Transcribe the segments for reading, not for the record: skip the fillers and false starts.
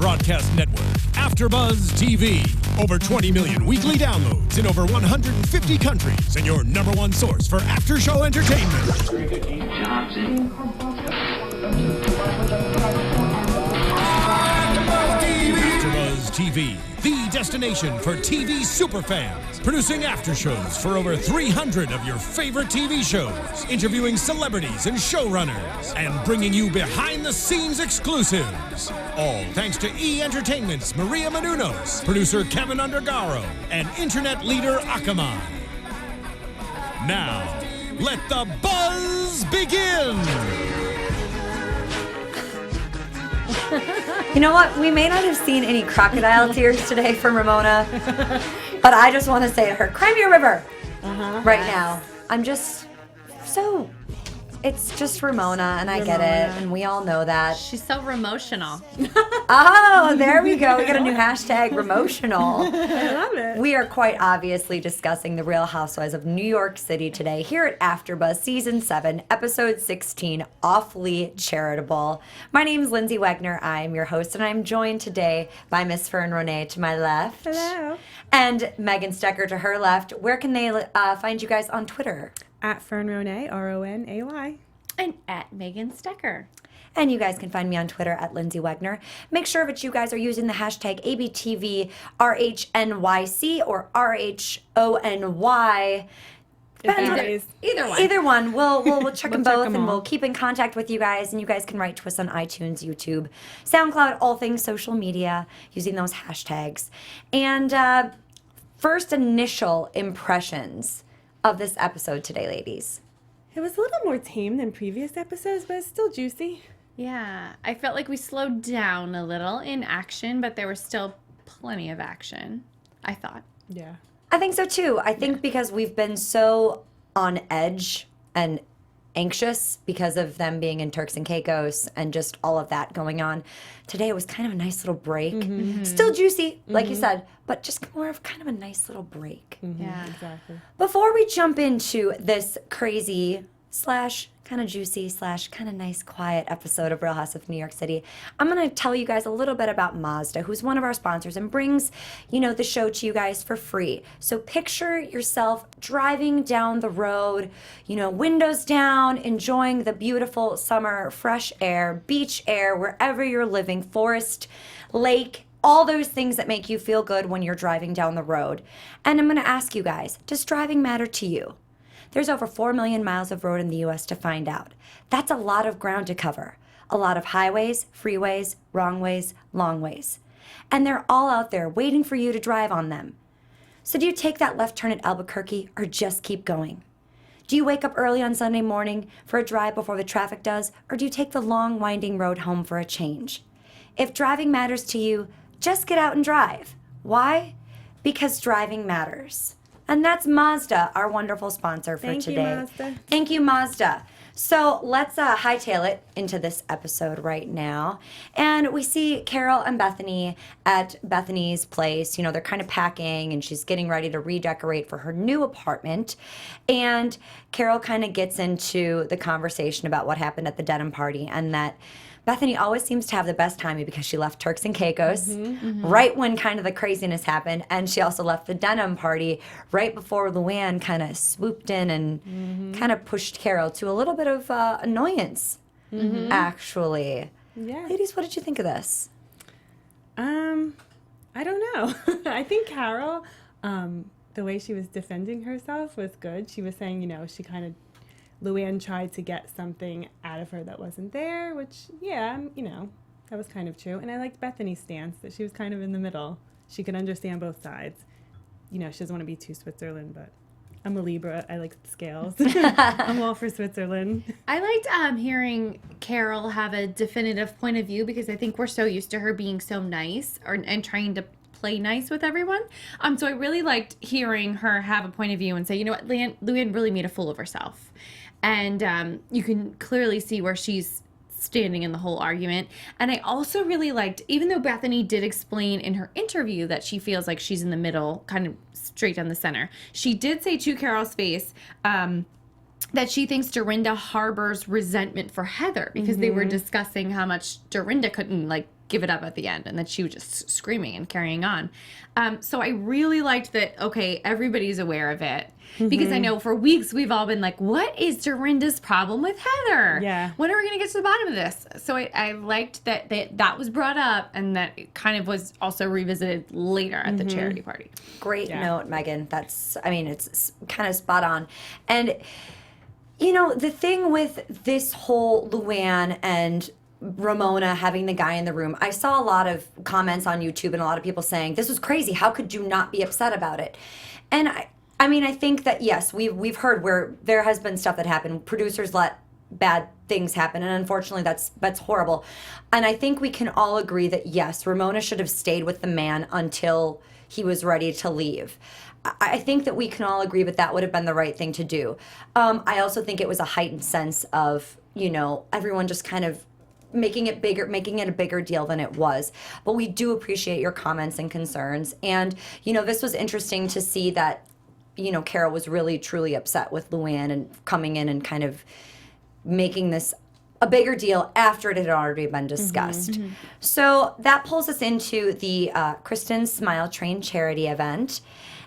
broadcast network, AfterBuzz TV. Over 20 million weekly downloads in over 150 countries, and your number one source for after-show entertainment. AfterBuzz TV, the destination for TV superfans. Producing aftershows for over 300 of your favorite TV shows. Interviewing celebrities and showrunners. And bringing you behind-the-scenes exclusives. All thanks to E! Entertainment's Maria Menounos, producer Kevin Undergaro, and internet leader Akamai. Now, let the buzz begin! You know what? We may not have seen any crocodile tears today from Ramona, but I just want to say to her, cry me a river now. I'm just so... It's just Ramona, and I get it, and we all know that. She's so Ramotional. Oh, there we go. We got a new hashtag, Ramotional. I love it. We are quite obviously discussing the Real Housewives of New York City today here at AfterBuzz Season 7, Episode 16, Awfully Charitable. My name is Lyndsey Wegner. I'm your host, and I'm joined today by Miss Fern Ronay to my left. Hello. And Megan Stecher to her left. Where can they find you guys on Twitter? At Fern Ronay, Ronay. And at Megan Stecher. And you guys can find me on Twitter at Lyndsey Wegner. Make sure that you guys are using the hashtag ABTVRHNYC or RHONY. Either one. We'll check them check both, them and all. we'll keep in contact with you guys. And you guys can write to us on iTunes, YouTube, SoundCloud, all things social media, using those hashtags. And first initial impressions of this episode today, ladies. It was a little more tame than previous episodes, but it's still juicy. Yeah, I felt like we slowed down a little in action, but there was still plenty of action, I thought. Yeah. I think so too. I think because we've been so on edge and anxious because of them being in Turks and Caicos and just all of that going on. Today it was kind of a nice little break. Still juicy, like you said, but just more of kind of a nice little break. Yeah. Exactly. Before we jump into this crazy / kind of juicy / kind of nice quiet episode of Real House of New York City, I'm going to tell you guys a little bit about Mazda, who's one of our sponsors and brings, the show to you guys for free. So picture yourself driving down the road, windows down, enjoying the beautiful summer fresh air, beach air, wherever you're living, forest, lake, all those things that make you feel good when you're driving down the road. And I'm going to ask you guys, does driving matter to you? There's over 4 million miles of road in the U.S. to find out. That's a lot of ground to cover. A lot of highways, freeways, wrong ways, long ways. And they're all out there waiting for you to drive on them. So do you take that left turn at Albuquerque or just keep going? Do you wake up early on Sunday morning for a drive before the traffic does, or do you take the long, winding road home for a change? If driving matters to you, just get out and drive. Why? Because driving matters. And that's Mazda, our wonderful sponsor for today. Thank you, Mazda. Thank you, Mazda. So let's hightail it into this episode right now. And we see Carole and Bethenny at Bethenny's place. They're kind of packing, and she's getting ready to redecorate for her new apartment. And Carole kind of gets into the conversation about what happened at the denim party, and that Bethenny always seems to have the best timing because she left Turks and Caicos right when kind of the craziness happened, and she also left the denim party right before Luann kind of swooped in and kind of pushed Carole to a little bit of annoyance, actually. Yeah. Ladies, what did you think of this? I don't know. I think Carole, the way she was defending herself was good. She was saying, she kind of Luann tried to get something out of her that wasn't there, which, that was kind of true. And I liked Bethenny's stance, that she was kind of in the middle. She could understand both sides. She doesn't want to be too Switzerland, but I'm a Libra. I like scales. I'm all for Switzerland. I liked hearing Carole have a definitive point of view, because I think we're so used to her being so nice and trying to play nice with everyone. So I really liked hearing her have a point of view and say, what, Luann really made a fool of herself. And you can clearly see where she's standing in the whole argument. And I also really liked, even though Bethenny did explain in her interview that she feels like she's in the middle, kind of straight down the center, she did say to Carole's face that she thinks Dorinda harbors resentment for Heather, because they were discussing how much Dorinda couldn't, give it up at the end, and that she was just screaming and carrying on. So I really liked that, okay, everybody's aware of it. Because I know for weeks we've all been like, what is Dorinda's problem with Heather? Yeah. When are we going to get to the bottom of this? So I liked that that was brought up, and that it kind of was also revisited later at the charity party. Great note, Megan. It's kind of spot on. And, the thing with this whole Luann and Ramona having the guy in the room, I saw a lot of comments on YouTube and a lot of people saying, this was crazy. How could you not be upset about it? And I think that, yes, we've heard where there has been stuff that happened. Producers let bad things happen, and unfortunately that's horrible. And I think we can all agree that, yes, Ramona should have stayed with the man until he was ready to leave. I think that we can all agree that would have been the right thing to do. I also think it was a heightened sense of, everyone just kind of making it a bigger deal than it was. But we do appreciate your comments and concerns. And, this was interesting to see that, Carole was really, truly upset with Luann and coming in and kind of making this a bigger deal after it had already been discussed. So that pulls us into the Kristen Smile Train charity event.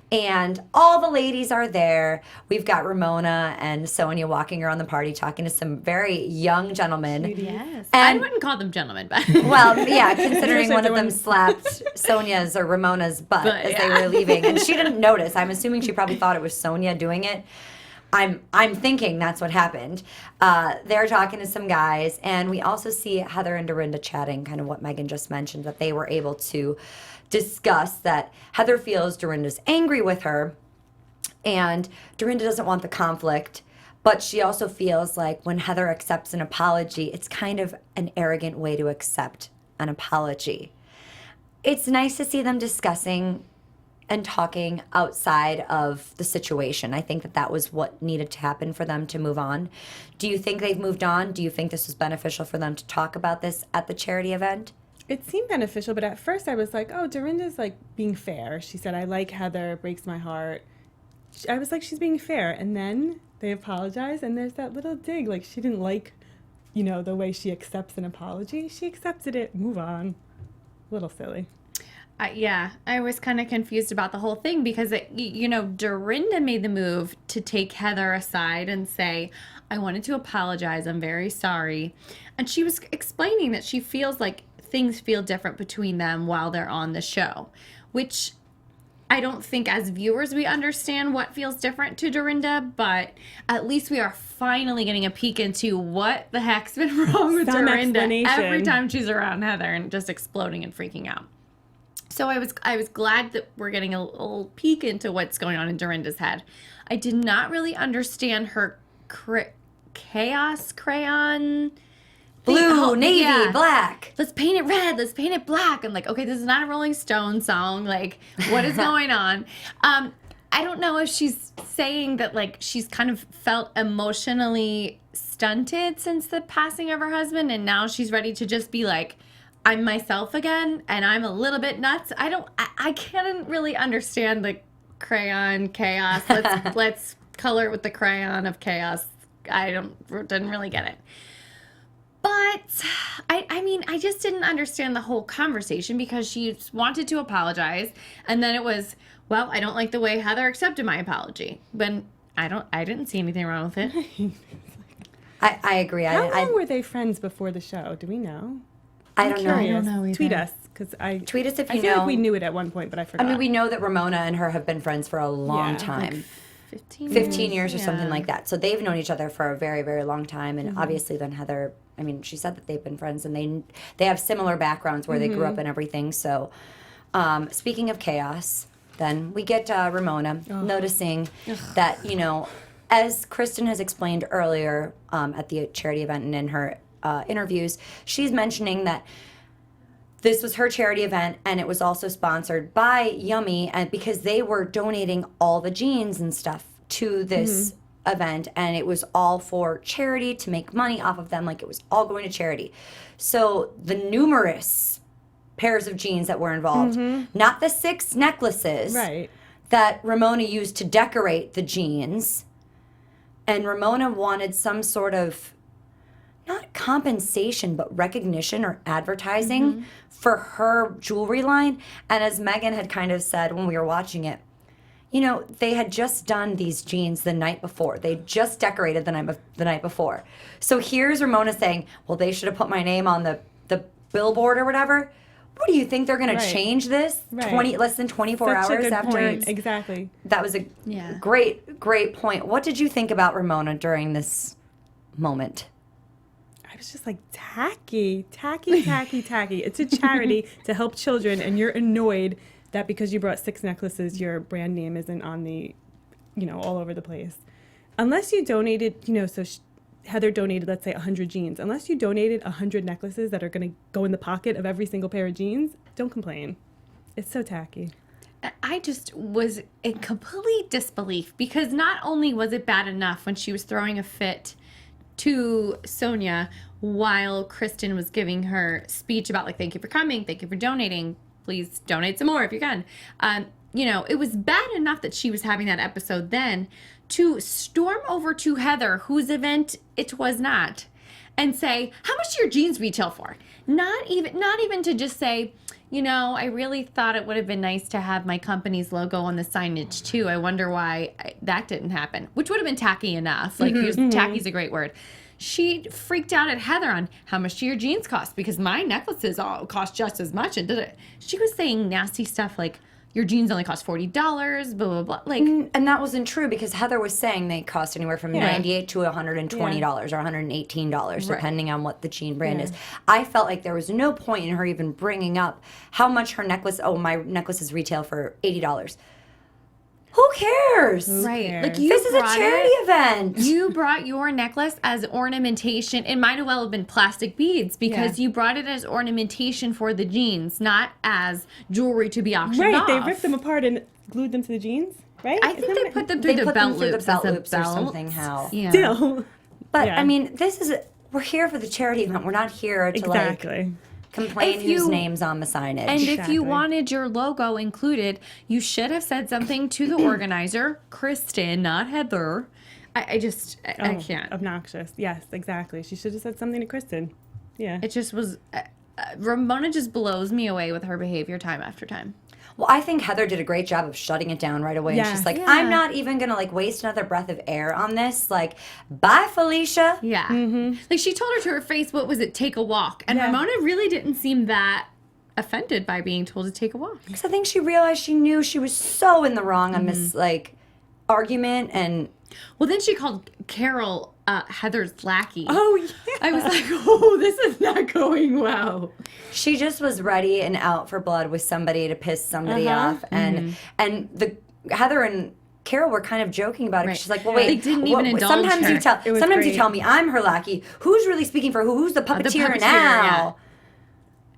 And all the ladies are there. We've got Ramona and Sonja walking around the party talking to some very young gentlemen. Yes. And I wouldn't call them gentlemen, but... Well, yeah, considering one of them slapped Sonja's or Ramona's butt as they were leaving. And she didn't notice. I'm assuming she probably thought it was Sonja doing it. I'm thinking that's what happened. They're talking to some guys. And we also see Heather and Dorinda chatting, kind of what Megan just mentioned, that they were able to discuss that Heather feels Dorinda's angry with her, and Dorinda doesn't want the conflict, but she also feels like when Heather accepts an apology, it's kind of an arrogant way to accept an apology. It's nice to see them discussing and talking outside of the situation. I think that was what needed to happen for them to move on. Do you think they've moved on? Do you think this was beneficial for them to talk about this at the charity event? It seemed beneficial, but at first I was like, oh, Dorinda's like being fair. She said, I like Heather, it breaks my heart. I was like, she's being fair. And then they apologize, and there's that little dig. Like, she didn't like, the way she accepts an apology. She accepted it, move on. A little silly. I was kind of confused about the whole thing because, Dorinda made the move to take Heather aside and say, I wanted to apologize. I'm very sorry. And she was explaining that she feels like things feel different between them while they're on the show, which I don't think as viewers we understand what feels different to Dorinda, but at least we are finally getting a peek into what the heck's been wrong with Dorinda every time she's around Heather and just exploding and freaking out. So I was glad that we're getting a little peek into what's going on in Dorinda's head. I did not really understand her chaos crayon blue, navy, black. Let's paint it red. Let's paint it black. I'm like, okay, this is not a Rolling Stone song. Like, what is going on? I don't know if she's saying that, like, she's kind of felt emotionally stunted since the passing of her husband, and now she's ready to just be like, I'm myself again, and I'm a little bit nuts. I can't really understand the crayon chaos. Let's color it with the crayon of chaos. Didn't really get it. But, I just didn't understand the whole conversation because she wanted to apologize. And then it was, well, I don't like the way Heather accepted my apology. When I didn't see anything wrong with it. I agree. How long were they friends before the show? Do we know? I don't know. I don't know either. Tweet us. Tweet us if you know. I feel like we knew it at one point, but I forgot. We know that Ramona and her have been friends for a long time. Like 15 years or something like that. So they've known each other for a very, very long time. And obviously then Heather, she said that they've been friends, and they have similar backgrounds where they grew up and everything. So speaking of chaos, then we get Ramona noticing that, as Kristen has explained earlier at the charity event and in her interviews, she's mentioning that this was her charity event, and it was also sponsored by Yummy, and because they were donating all the jeans and stuff to this event, and it was all for charity to make money off of them. Like, it was all going to charity. So the numerous pairs of jeans that were involved, not the 6 necklaces that Ramona used to decorate the jeans, and Ramona wanted some sort of not compensation, but recognition or advertising for her jewelry line. And as Megan had kind of said when we were watching it, you know, they had just done these jeans the night before. They just decorated the night before. So here's Ramona saying, well, they should have put my name on the billboard or whatever. What do you think they're going to change this? Less than 24 Such hours a good after? point. Exactly. That was a great point. What did you think about Ramona during this moment? I was just like, tacky. It's a charity to help children, and you're annoyed that because you brought 6 necklaces, your brand name isn't on the, you know, all over the place. Unless you donated, you know, so Heather donated, let's say, 100 jeans. Unless you donated 100 necklaces that are going to go in the pocket of every single pair of jeans, don't complain. It's so tacky. I just was in complete disbelief because not only was it bad enough when she was throwing a fit to Sonja while Kristen was giving her speech about, like, thank you for coming, thank you for donating, please donate some more if you can. You know, it was bad enough that she was having that episode then to storm over to Heather, whose event it was not, and say, how much do your jeans retail for? Not even to just say, you know, I really thought it would have been nice to have my company's logo on the signage too. I wonder why that didn't happen, which would have been tacky enough. Like, tacky's a great word. She freaked out at Heather on how much do your jeans cost, because my necklaces all cost just as much. And she was saying nasty stuff like, your jeans only cost $40, blah, blah, blah. Like, and that wasn't true because Heather was saying they cost anywhere from $98 to $120 or $118, depending on what the jean brand is. I felt like there was no point in her even bringing up how much her necklace, my necklaces retail for $80. Who cares? right. Like, This is a charity event. You brought your necklace as ornamentation. It might as well have been plastic beads because you brought it as ornamentation for the jeans, not as jewelry to be auctioned off. They ripped them apart and glued them to the jeans, right? I think they put them through the belt loops or something. Yeah. Still. But I mean, we're here for the charity event. We're not here to like complain whose name's on the signage. And if you wanted your logo included, you should have said something to the organizer, Kristen, not Heather. I can't. Obnoxious. Yes, exactly. She should have said something to Kristen. Yeah. It just was. Ramona just blows me away with her behavior time after time. Well, I think Heather did a great job of shutting it down right away. Yes. And she's like, I'm not even going to like waste another breath of air on this. Like, bye, Felicia. Yeah. Like, she told her to her face, what was it, take a walk. And Ramona really didn't seem that offended by being told to take a walk. Because I think she realized she knew she was so in the wrong on this like argument. And well, then she called Carole Heather's lackey. Oh, yeah. I was like, oh, this is not going well. she just was ready and out for blood with somebody to piss somebody off. And the Heather and Carole were kind of joking about it. Right. She's like, well, wait. They didn't even indulge sometimes her. You tell me I'm her lackey. Who's really speaking for who? Who's the puppeteer, now? Yeah.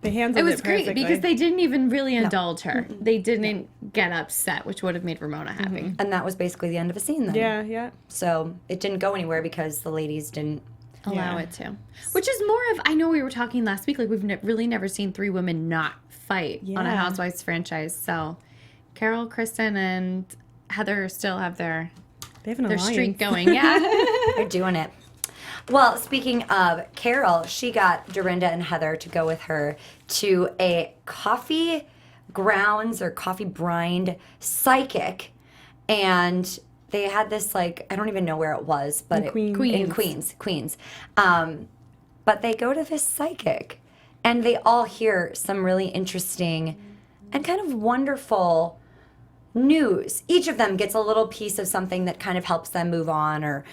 They handled it was great perfectly. because they didn't even really indulge her. They didn't get upset, which would have made Ramona happy. And that was basically the end of a scene then. Yeah. So it didn't go anywhere because the ladies didn't allow it to. Which is more of, I know we were talking last week, like we've really never seen 3 women not fight on a Housewives franchise. So Carole, Kristen, and Heather still have their streak going. Yeah. They're doing it. Well, speaking of Carole, she got Dorinda and Heather to go with her to a coffee grounds or coffee brined psychic. And they had this, like, I don't even know where it was, but in Queens. But they go to this psychic and they all hear some really interesting and kind of wonderful news. Each of them gets a little piece of something that kind of helps them move on, or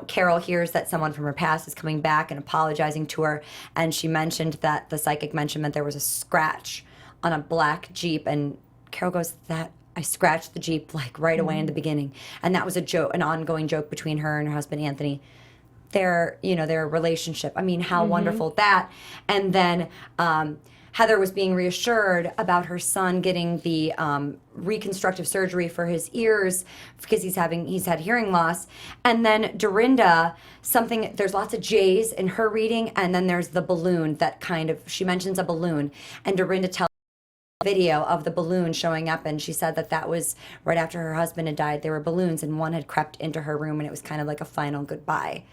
Carole hears that someone from her past is coming back and apologizing to her, and she mentioned that the psychic mentioned that there was a scratch on a black Jeep, and Carole goes, that I scratched the Jeep like right away in the beginning, and that was a joke, an ongoing joke between her and her husband Anthony. Their relationship. I mean, how wonderful that. And then Heather was being reassured about her son getting the reconstructive surgery for his ears because he's had hearing loss. And then Dorinda, there's lots of J's in her reading, and then there's the balloon that she mentions a balloon, and Dorinda tells a video of the balloon showing up, and she said that was right after her husband had died. There were balloons, and one had crept into her room, and it was kind of like a final goodbye.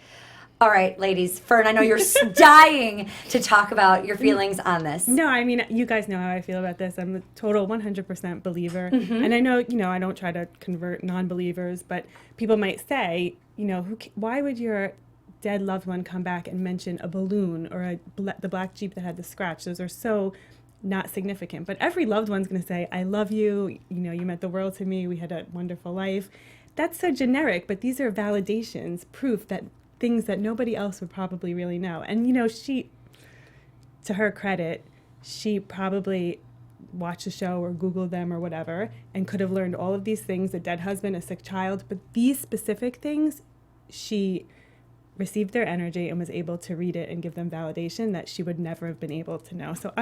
All right, ladies. Fern, I know you're dying to talk about your feelings on this. No, I mean, you guys know how I feel about this. I'm a total 100% believer. And I know, I don't try to convert non-believers, but people might say, why would your dead loved one come back and mention a balloon or the black Jeep that had the scratch? Those are so not significant. But every loved one's going to say, I love you. You meant the world to me. We had a wonderful life. That's so generic, but these are validations, proof that things that nobody else would probably really know. And, she, to her credit, she probably watched a show or Googled them or whatever and could have learned all of these things, a dead husband, a sick child, but these specific things, she received their energy and was able to read it and give them validation that she would never have been able to know. So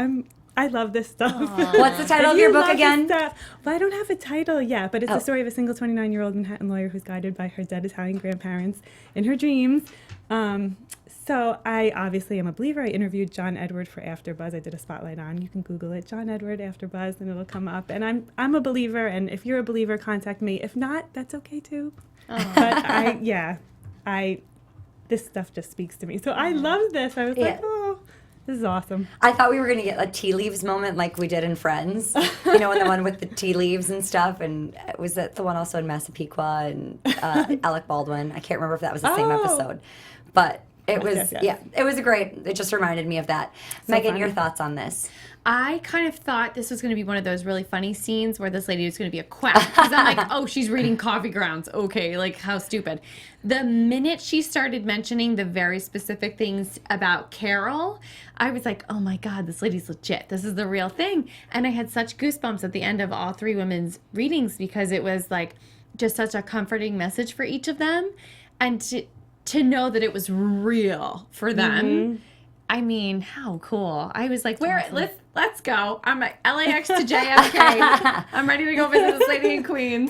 I love this stuff. What's the title of your book again? Well, I don't have a title yet, but it's the story of a single 29-year-old Manhattan lawyer who's guided by her dead Italian grandparents in her dreams. So I obviously am a believer. I interviewed John Edward for AfterBuzz. I did a spotlight on. You can Google it, John Edward AfterBuzz, and it'll come up. And I'm a believer, and if you're a believer, contact me. If not, that's okay too. But this stuff just speaks to me. So I love this. I was like, oh, this is awesome. I thought we were going to get a tea leaves moment like we did in Friends. And the one with the tea leaves and stuff. And was that the one also in Massapequa and Alec Baldwin? I can't remember if that was the same episode. But it was, it was it just reminded me of that. So Megan, your thoughts on this? I kind of thought this was going to be one of those really funny scenes where this lady was going to be a quack. Because I'm like, oh, she's reading coffee grounds. Okay, like, how stupid. The minute she started mentioning the very specific things about Carole, I was like, oh my God, this lady's legit. This is the real thing. And I had such goosebumps at the end of all three women's readings because it was like just such a comforting message for each of them. And to know that it was real for them. Mm-hmm. I mean, how cool. I was like, let's go. I'm at LAX to JFK. I'm ready to go visit this lady in Queens.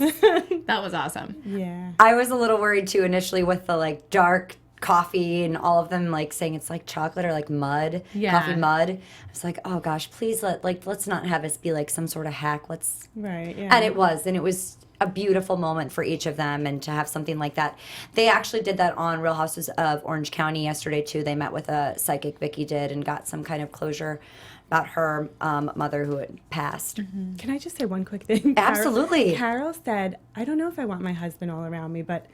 That was awesome. Yeah. I was a little worried too initially with the dark coffee and all of them saying it's like chocolate or like mud, coffee mud. I was like, oh gosh, please let's not have this be like some sort of hack. Right. Yeah. And it was a beautiful moment for each of them, and to have something like that. They actually did that on Real Houses of Orange County yesterday too. They met with a psychic, Vicky did, and got some kind of closure about her mother who had passed. Mm-hmm. Can I just say one quick thing? Absolutely. Carole said, I don't know if I want my husband all around me, but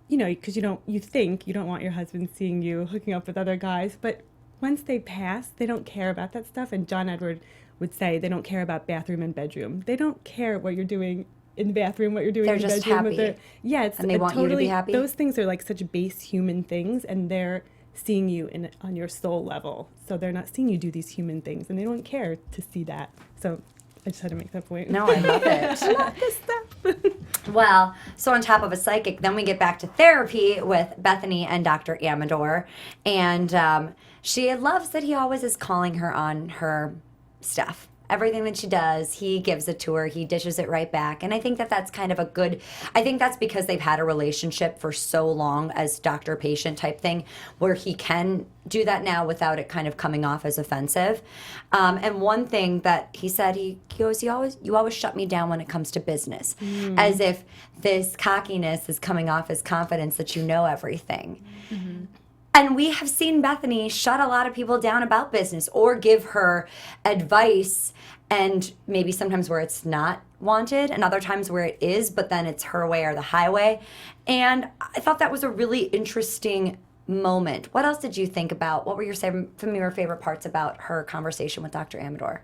because you think you don't want your husband seeing you hooking up with other guys, but once they pass, they don't care about that stuff. And John Edward would say they don't care about bathroom and bedroom. They don't care what you're doing in the bathroom, what you're doing in the bedroom. They're just happy. It's and they want you to be happy. Those things are like such base human things, and they're seeing you on your soul level. So they're not seeing you do these human things, and they don't care to see that. So I just had to make that point. No, I love it. I love this stuff. Well, so on top of a psychic, then we get back to therapy with Bethenny and Dr. Amador. And she loves that he always is calling her on her stuff. Everything that she does, he gives it to her. He dishes it right back. And I think that that's kind of I think that's because they've had a relationship for so long as doctor-patient type thing, where he can do that now without it kind of coming off as offensive. And one thing that he said, he goes, you always shut me down when it comes to business. As if this cockiness is coming off as confidence that you know everything. Mm-hmm. And we have seen Bethenny shut a lot of people down about business or give her advice, and maybe sometimes where it's not wanted and other times where it is, but then it's her way or the highway. And I thought that was a really interesting moment. What else did you think about? What were some of your favorite parts about her conversation with Dr. Amador?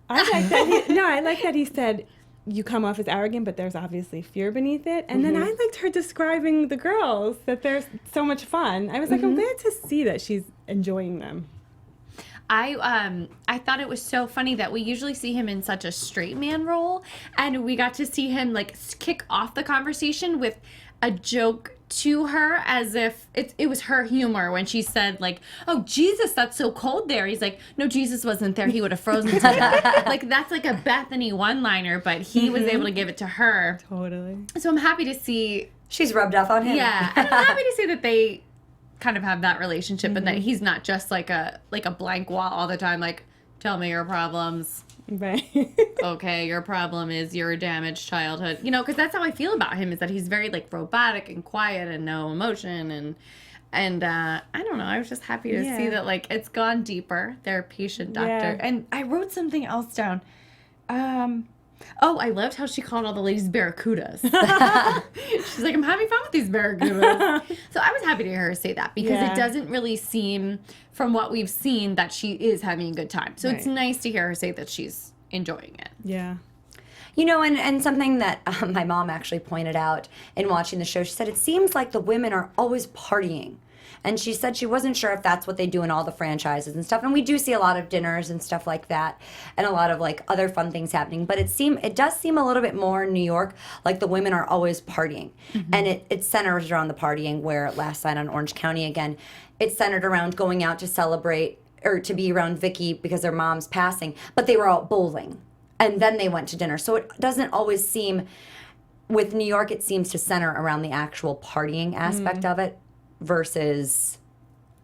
I like that he said, you come off as arrogant, but there's obviously fear beneath it. And then I liked her describing the girls, that they're so much fun. I was like, I'm glad to see that she's enjoying them. I thought it was so funny that we usually see him in such a straight man role, and we got to see him kick off the conversation with a joke to her, as if it was her humor when she said oh Jesus, that's so cold there. He's like, no, Jesus wasn't there, he would have frozen to death. That's like a Bethenny one-liner, but he was able to give it to her. Totally. So I'm happy to see she's rubbed off on him. Yeah, and I'm happy to see that they kind of have that relationship and that he's not just like a blank wall all the time, tell me your problems, Right. Okay, your problem is your damaged childhood. You know, because that's how I feel about him, is that he's very, like, robotic and quiet and no emotion. And I don't know, I was just happy to see that, like, it's gone deeper, their patient doctor. Yeah. And I wrote something else down. I loved how she called all the ladies barracudas. She's like, I'm having fun with these barracudas. So I was happy to hear her say that, because it doesn't really seem, from what we've seen, that she is having a good time. So it's nice to hear her say that she's enjoying it. Yeah. You know, and something that my mom actually pointed out in watching the show, she said, it seems like the women are always partying. And she said she wasn't sure if that's what they do in all the franchises and stuff. And we do see a lot of dinners and stuff like that, and a lot of, like, other fun things happening. But it does seem a little bit more in New York like the women are always partying. Mm-hmm. And it centers around the partying, where last night on Orange County, again, it's centered around going out to celebrate or to be around Vicky because their mom's passing. But they were out bowling. And then they went to dinner. So it doesn't always seem, with New York, it seems to center around the actual partying aspect of it, versus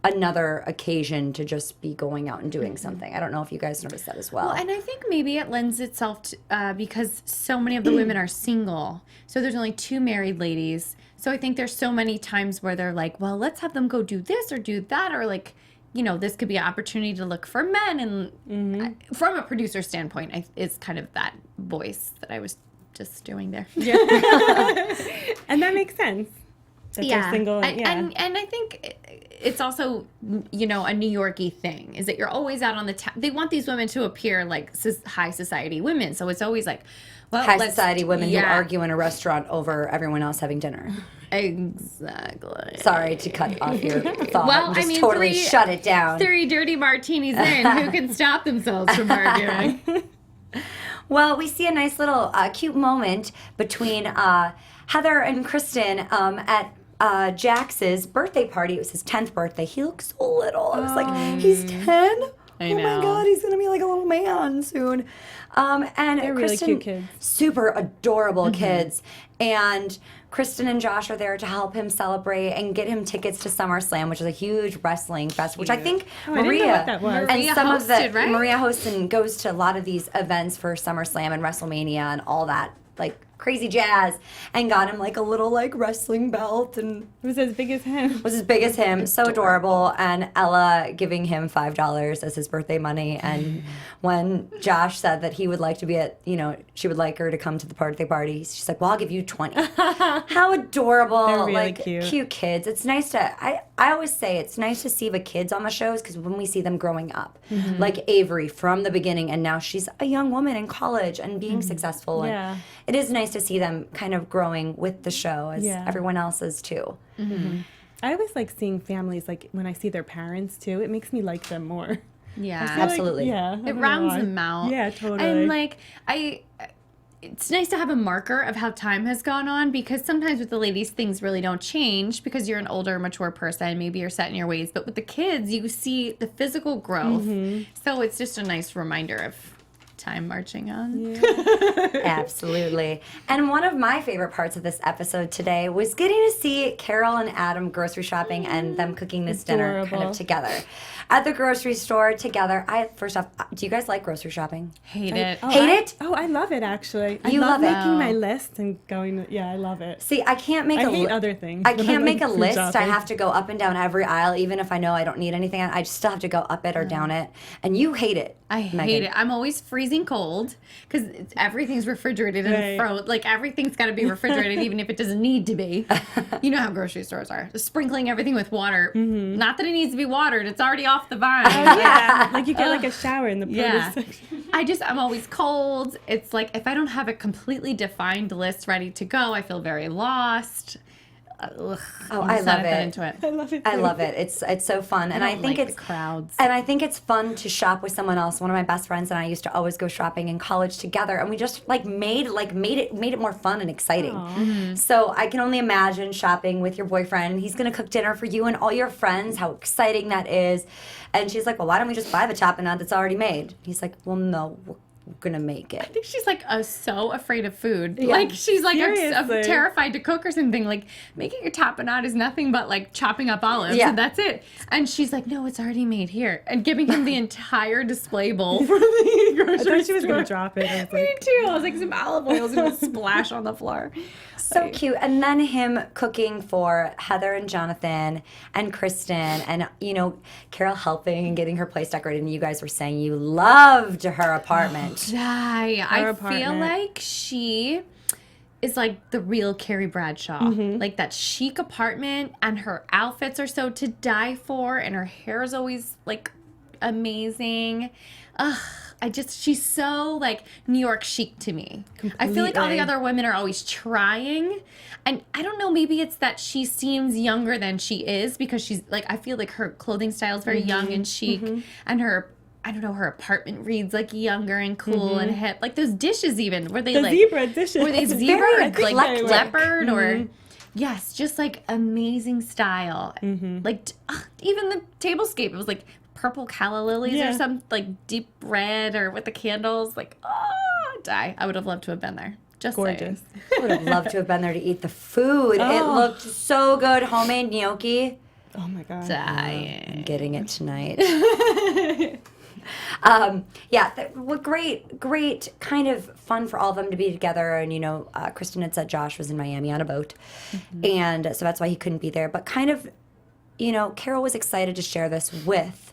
another occasion to just be going out and doing something. I don't know if you guys noticed that as well. Well, and I think maybe it lends itself to, because so many of the women are single. So there's only 2 married ladies. So I think there's so many times where they're like, well, let's have them go do this or do that, or, like, you know, this could be an opportunity to look for men. And from a producer standpoint, it's kind of that voice that I was just doing there. Yeah. And that makes sense. That they're single. And I think it's also, you know, a New York-y thing, is that you're always out on the town. They want these women to appear like high society women. So it's always like, well, high society women who argue in a restaurant over everyone else having dinner. Exactly. Sorry to cut off your thought. Well, Just totally shut it down. 3 dirty martinis in, who can stop themselves from arguing? Well, we see a nice little cute moment between Heather and Kristen at Jax's birthday party. It was his 10th birthday. He looks so little. I was like, he's 10? I know. My God, he's going to be like a little man soon. And They're really Kristen, cute kids. super adorable kids. And Kristen and Josh are there to help him celebrate and get him tickets to SummerSlam, which is a huge wrestling festival, which I think I didn't know what that was. and Maria some of the hosted, right? Maria hosts and goes to a lot of these events for SummerSlam and WrestleMania and all that, like, crazy jazz, and got him like a little like wrestling belt, and It was as big as him. was as big as him. So adorable. And Ella giving him $5 as his birthday money. And when Josh said that he would like to be at, you know, she would like her to come to the birthday party, she's like, well, I'll give you 20. How adorable. They're really like cute. Kids. It's nice to, I always say it's nice to see the kids on the shows, because when we see them growing up, like Avery from the beginning, and now she's a young woman in college and being successful. Yeah. And it is nice to see them kind of growing with the show as everyone else is too. I always like seeing families, like when I see their parents too, it makes me like them more. Yeah. I feel like- Absolutely. yeah. I It don't know rounds why. them out. Yeah, totally. And like it's nice to have a marker of how time has gone on, because sometimes with the ladies things really don't change because you're an older, mature person. Maybe you're set in your ways. But with the kids, you see the physical growth. So it's just a nice reminder of time marching on. Absolutely. And one of my favorite parts of this episode today was getting to see Carole and Adam grocery shopping and them cooking this dinner kind of Adorable. together at the grocery store together. First off, do you guys like grocery shopping? Hate it. Hate it? Oh, I love it actually. You I love love it? making my list and going. Yeah, I love it. See, I can't make I a hate other things. I but can't like make a food list. I shopping. have to go up and down every aisle, even if I know I don't need anything. I just still have to go up it or down it. And you hate it. I hate Megan. it. I'm always freezing cold because everything's refrigerated and Right. frozen. Like everything's got to be refrigerated, even if it doesn't need to be. You know how grocery stores are. Just sprinkling everything with water. Not that it needs to be watered. It's already off the vine. Yeah, like you get like a shower in the produce Yeah. section. I'm always cold. It's like if I don't have a completely defined list ready to go, I feel very lost. Ugh, Oh, I'm I just not love that it. into it. I love it. I too. love it. It's so fun, and I think like it's the crowds. And I think it's fun to shop with someone else. One of my best friends and I used to always go shopping in college together, and we just made it more fun and exciting. So I can only imagine shopping with your boyfriend. He's gonna cook dinner for you and all your friends. How exciting that is! And she's like, "Well, why don't we just buy the chopping nut that's already made?" He's like, "Well, no, gonna make I it. think she's like so afraid of food. Yeah. Like she's like Seriously. terrified to cook or something. Like making a tapenade is nothing but like chopping up olives Yeah. and that's it. And she's like, no, it's already made here. And giving him the entire display bowl from the grocery I thought she was store. gonna drop it. I was Me like, too. I was like, some olive oil is gonna splash on the floor. So cute. And then him cooking for Heather and Jonathan and Kristen and, you know, Carole helping and getting her place decorated. And you guys were saying you loved her apartment. I feel apartment. like she is like the real Carrie Bradshaw. Like that chic apartment, and her outfits are so to die for, and her hair is always like amazing. Ugh, she's so like New York chic to me. I feel like all the Completely. other women are always trying, and I don't know, maybe it's that she seems younger than she is because she's like, I feel like her clothing style is very young and chic, and her, I don't know, her apartment reads like younger and cool and hip. Like those dishes even, were they the like zebra dishes. were they It's zebra very or like eclectic. leopard or yes, just like amazing style. Like even the tablescape, it was like purple calla lilies or Yeah. some like deep red or with the candles. Like die! I would have loved to have been there. Just Gorgeous. saying. I would have loved to have been there to eat the food. It Oh. looked so good. Homemade gnocchi. Oh my god. I'm Dying. getting it tonight. What great kind of fun for all of them to be together. And, you know, Kristen had said Josh was in Miami on a boat. And so that's why he couldn't be there. But kind of, you know, Carole was excited to share this with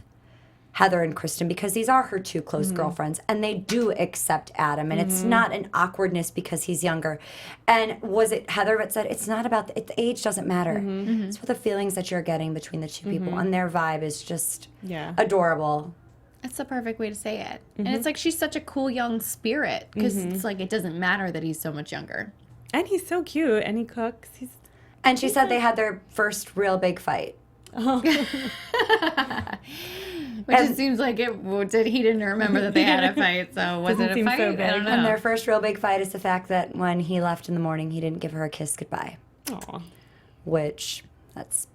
Heather and Kristen because these are her two close girlfriends and they do accept Adam and it's not an awkwardness because he's younger. And was it Heather that said it's not about the age doesn't matter. It's what the feelings that you're getting between the two people and their vibe is just Yeah. adorable. That's the perfect way to say it. And it's like she's such a cool young spirit because it's like it doesn't matter that he's so much younger. And he's so cute and he cooks. He's And she said they had their first real big fight. Which And- it seems like he didn't remember that they had a fight. So was Doesn't it a seem fight? so I big. don't know. And their first real big fight is the fact that when he left in the morning, he didn't give her a kiss goodbye, Aw. which that's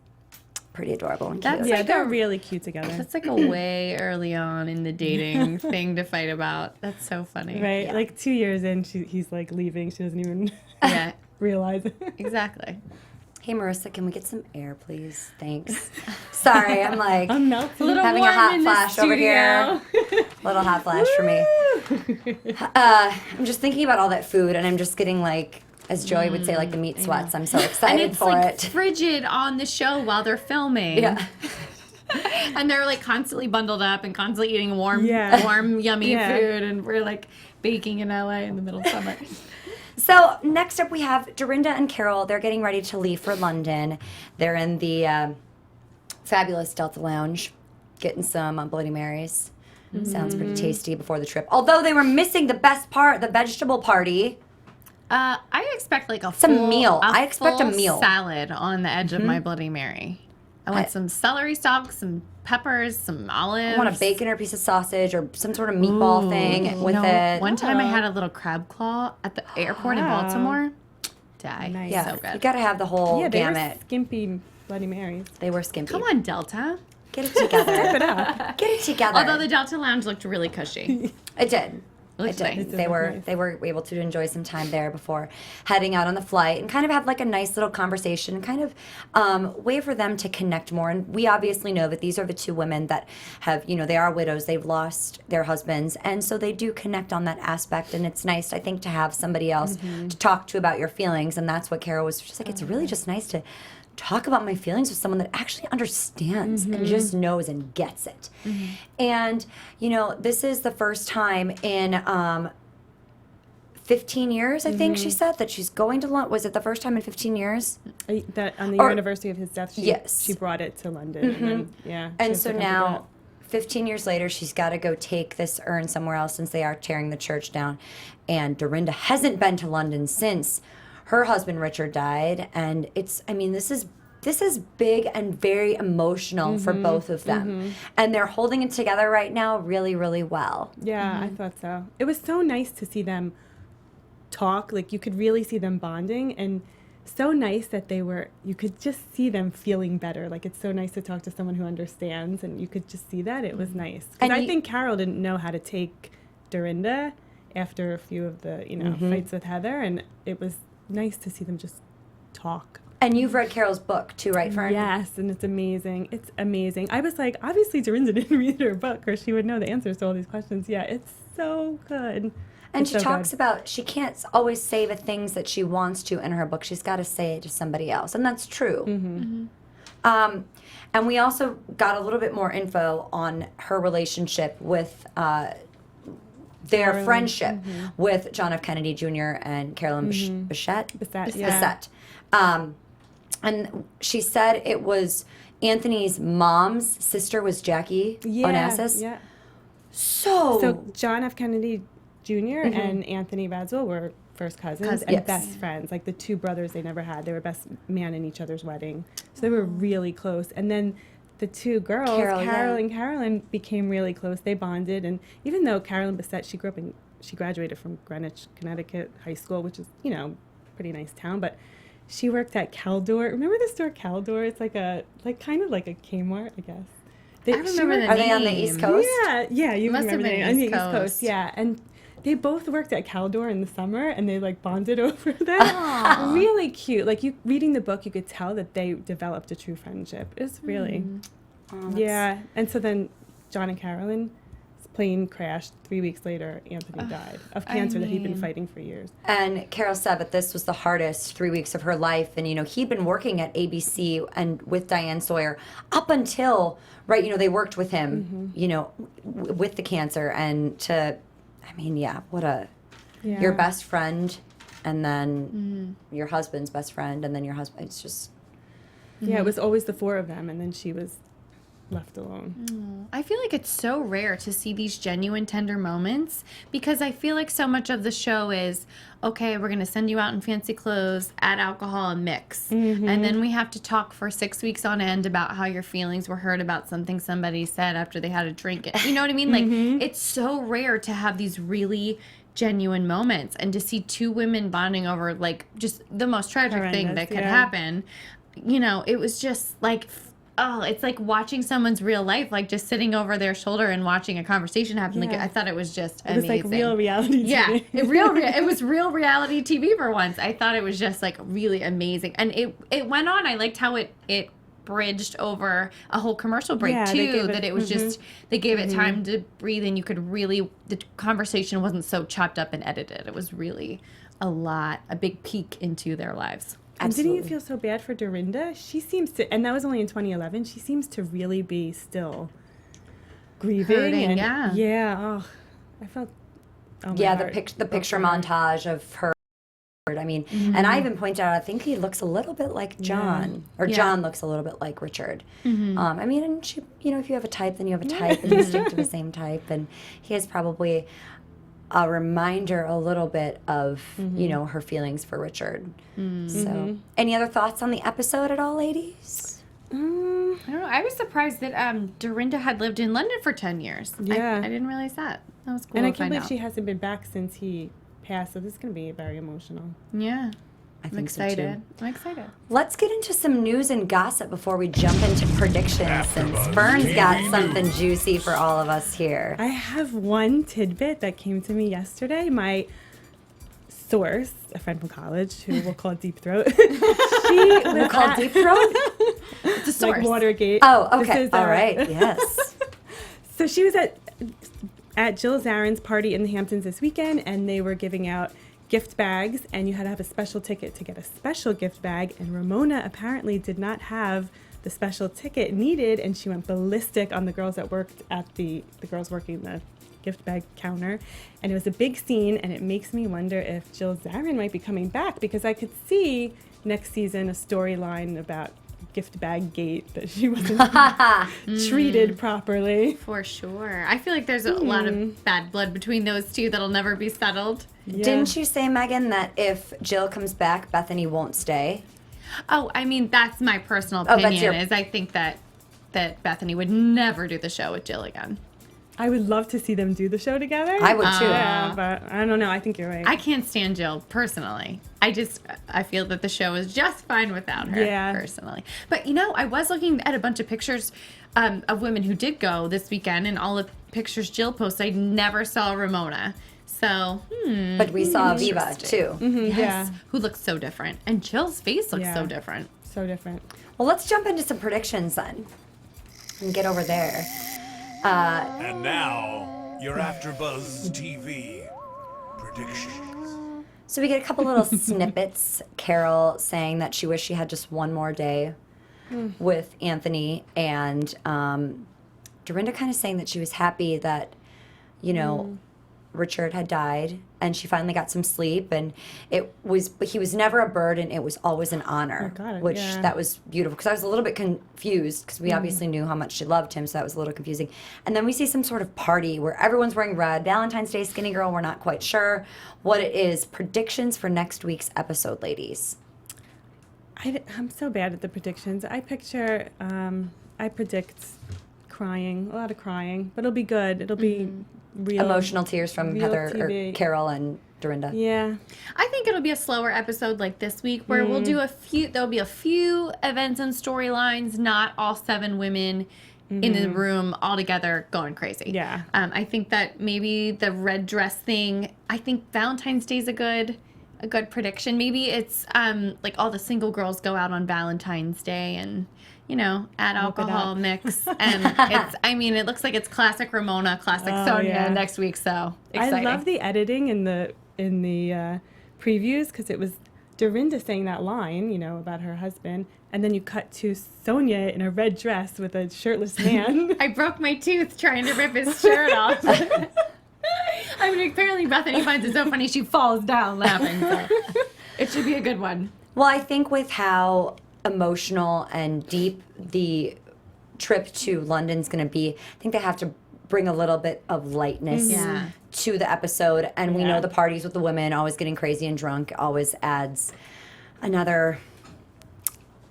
pretty adorable and cute. That's Yeah, like they're a- really cute together. That's like a way early on in the dating thing to fight about. That's so funny. Right? Yeah. Like 2 years in, he's like leaving. She doesn't even Yeah, realize it. exactly. Hey, Marissa, can we get some air, please? Thanks. Sorry, I'm like I'm melting. having a hot flash over here. Little hot flash for me. I'm just thinking about all that food, and I'm just getting like, as Joey would say, like the meat sweats. I'm so And excited it's for like it. frigid on the show while they're filming. Yeah. And they're like constantly bundled up and constantly eating warm, Yeah. yummy Yeah. food. And we're like baking in LA in the middle of summer. So next up, we have Dorinda and Carole. They're getting ready to leave for London. They're in the fabulous Delta Lounge, getting some Bloody Marys. Sounds pretty tasty before the trip. Although they were missing the best part, the vegetable party. I expect like a Some meal. I expect a full meal. salad on the edge of my Bloody Mary. I want some celery stalks, some peppers, some olives. I want a bacon or a piece of sausage or some sort of meatball thing with it. One time I had a little crab claw at the airport in Wow. Baltimore. Die. Nice. Yeah, So good. you got to have the whole Yeah, they gamut. were skimpy Bloody Marys. They were skimpy. Come on, Delta. Get it together. Get it together. Although the Delta Lounge looked really cushy. It did. Looks It did. nice. They were able to enjoy some time there before heading out on the flight and kind of have like a nice little conversation, kind of way for them to connect more. And we obviously know that these are the two women that have, you know, they are widows. They've lost their husbands, and so they do connect on that aspect. And it's nice, I think, to have somebody else to talk to about your feelings. And that's what Carole was just like. It's really just nice to talk about my feelings with someone that actually understands and just knows and gets it. And, you know, this is the first time in 15 years, I think she said, that she's going to London. Was it the first time in 15 years? That on the Or- anniversary of his death, Yes. she brought it to London. And then, yeah. she And has so to come pick it now, up. 15 years later, she's got to go take this urn somewhere else since they are tearing the church down. And Dorinda hasn't been to London since her husband Richard died. And it's, I mean, this is big and very emotional for both of them. And they're holding it together right now really, really well. Yeah, I thought so. It was so nice to see them talk. Like, you could really see them bonding, and so nice that you could just see them feeling better. Like, it's so nice to talk to someone who understands, and you could just see that. It was nice. And Because I you- think Carole didn't know how to take Dorinda, after a few of the, fights with Heather, and it was nice to see them just talk. And you've read Carole's book too, right, Fern? Yes, and it's amazing. It's amazing. I was like, obviously Dorinda didn't read her book or she would know the answers to all these questions. Yeah, it's so good. And she talks about she can't always say the things that she wants to in her book. She's got to say it to somebody else, and that's true. And we also got a little bit more info on her relationship with their friendship with John F. Kennedy Jr. and Carolyn Bessette. And she said it was Anthony's mom's sister was Jackie Onassis. Yeah. So John F. Kennedy Jr. and Anthony Radziwill were first cousins and best friends. Like the two brothers they never had. They were best man in each other's wedding. So they were really close. And then the two girls, Carol and Carolyn, became really close. They bonded. And even though Carolyn Bessette, she graduated from Greenwich, Connecticut High School, which is, pretty nice town, but she worked at Caldor. Remember the store Caldor? It's kind of like a Kmart, I guess. I remember the name. Are they on the East Coast? Yeah, you must remember have been on the East East Coast. Yeah, and they both worked at Caldor in the summer, and they bonded over that. Really cute. You reading the book, you could tell that they developed a true friendship. It was really, And so then John and Carolyn's plane crashed. 3 weeks later, Anthony died of cancer that he'd been fighting for years. And Carol said that this was the hardest 3 weeks of her life. And, he'd been working at ABC and with Diane Sawyer up until, they worked with him, with the cancer. And your best friend and then your husband's best friend and then your husband. It's just. Yeah, it was always the four of them. And then she was left alone. I feel like it's so rare to see these genuine tender moments because I feel like so much of the show is, okay, we're going to send you out in fancy clothes, add alcohol and mix. And then we have to talk for 6 weeks on end about how your feelings were hurt about something somebody said after they had a drink. You know what I mean? It's so rare to have these really genuine moments and to see two women bonding over just the most tragic thing that could happen. It was just it's like watching someone's real life, just sitting over their shoulder and watching a conversation happen. I thought it was just amazing. It was real reality TV. Yeah, it was real reality TV for once. I thought it was just really amazing. And it went on. I liked how it bridged over a whole commercial break too, that it was just, they gave it time to breathe and you could really, the conversation wasn't so chopped up and edited. It was really a big peek into their lives. And didn't you feel so bad for Dorinda? She seems to, and that was only in 2011, she seems to really be still grieving. Hurting, I felt, the picture montage of her. And I even pointed out, I think he looks a little bit like John, or John looks a little bit like Richard. And she, if you have a type, then you have a type, and you stick to the same type. And he has probably a reminder a little bit of, her feelings for Richard. So, any other thoughts on the episode at all, ladies? I don't know. I was surprised that Dorinda had lived in London for 10 years. Yeah. I didn't realize that. That was cool and to I can't believe out. she hasn't been back since he passed, so this is going to be very emotional. Yeah. I'm excited. I'm excited. Let's get into some news and gossip before we jump into predictions, since Fern's got something juicy for all of us here. I have one tidbit that came to me yesterday. My source, a friend from college, who we'll call Deep Throat. We'll call Deep Throat? It's a source. Like Watergate. Oh, okay. All right. Yes. So she was at Jill Zarin's party in the Hamptons this weekend, and they were giving out gift bags, and you had to have a special ticket to get a special gift bag, and Ramona apparently did not have the special ticket needed, and she went ballistic on the girls that worked at the girls working the gift bag counter, and it was a big scene, and it makes me wonder if Jill Zarin might be coming back, because I could see next season a storyline about gift bag gate, that she wasn't treated properly. For sure. I feel like there's a lot of bad blood between those two that'll never be settled. Yeah. Didn't you say, Megan, that if Jill comes back, Bethenny won't stay? Oh, that's my personal opinion, is I think that Bethenny would never do the show with Jill again. I would love to see them do the show together. I would too. Yeah, but I don't know. I think you're right. I can't stand Jill personally. I feel that the show is just fine without her personally. But I was looking at a bunch of pictures of women who did go this weekend, and all the pictures Jill posted, I never saw Ramona. So, But we saw Aviva too. yes. Yeah. Who looks so different. And Jill's face looks Yeah. so different. So different. Well, let's jump into some predictions then and get over there. And now, your AfterBuzz TV predictions. So we get a couple little snippets. Carole saying that she wished she had just one more day with Anthony, and Dorinda kind of saying that she was happy that, Richard had died, and she finally got some sleep, and he was never a burden, it was always an honor, got it, which yeah. that was beautiful, because I was a little bit confused, because we obviously knew how much she loved him, so that was a little confusing. And then we see some sort of party where everyone's wearing red, Valentine's Day skinny girl, we're not quite sure what it is. Predictions for next week's episode, ladies. I'm so bad at the predictions. I predict crying, a lot of crying, but it'll be good. It'll be real. Emotional tears from real Heather or TV. Carole and Dorinda. Yeah. I think it'll be a slower episode like this week where we'll do there'll be a few events and storylines, not all 7 women in the room all together going crazy. Yeah. I think that maybe the red dress thing, I think Valentine's Day's a good prediction. Maybe it's like all the single girls go out on Valentine's Day and add alcohol mix, and it looks like it's classic Ramona, classic Sonja next week. So exciting. I love the editing in the previews, because it was Dorinda saying that line, about her husband, and then you cut to Sonja in a red dress with a shirtless man. I broke my tooth trying to rip his shirt off. Apparently Bethenny finds it so funny she falls down laughing. So it should be a good one. Well, I think with how emotional and deep the trip to London's going to be, I think they have to bring a little bit of lightness to the episode. And we know the parties with the women, always getting crazy and drunk, always adds another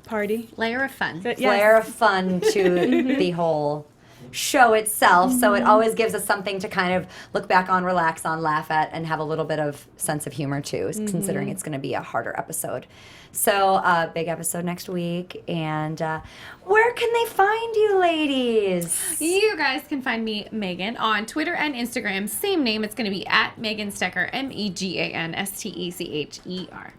Party. Layer of fun. flare of fun to the whole show itself. So it always gives us something to kind of look back on, relax on, laugh at, and have a little bit of sense of humor too, considering it's going to be a harder episode. So big episode next week. And where can they find you, ladies? You guys can find me, Megan, on Twitter and Instagram. Same name. It's going to be at Megan Stecher, MEGANSTECHER.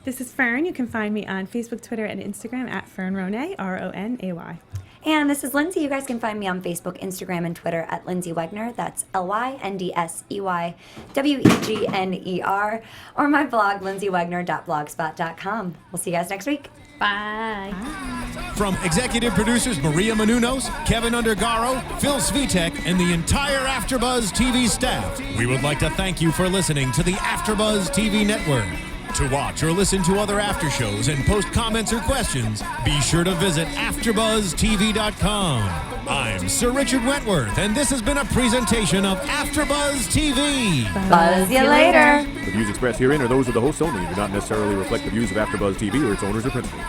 This is Fern. You can find me on Facebook, Twitter, and Instagram at Fern Ronay, RONAY. And this is Lyndsey. You guys can find me on Facebook, Instagram, and Twitter at Lyndsey Wegner. That's LYNDSEYWEGNER. Or my blog, lyndseywegner.blogspot.com. We'll see you guys next week. Bye. From executive producers Maria Menounos, Kevin Undergaro, Phil Svitek, and the entire AfterBuzz TV staff, we would like to thank you for listening to the AfterBuzz TV network. To watch or listen to other after shows and post comments or questions, be sure to visit AfterBuzzTV.com. I'm Sir Richard Wentworth, and this has been a presentation of AfterBuzz TV. Buzz you later. The views expressed herein are those of the hosts only and do not necessarily reflect the views of AfterBuzz TV or its owners or principals.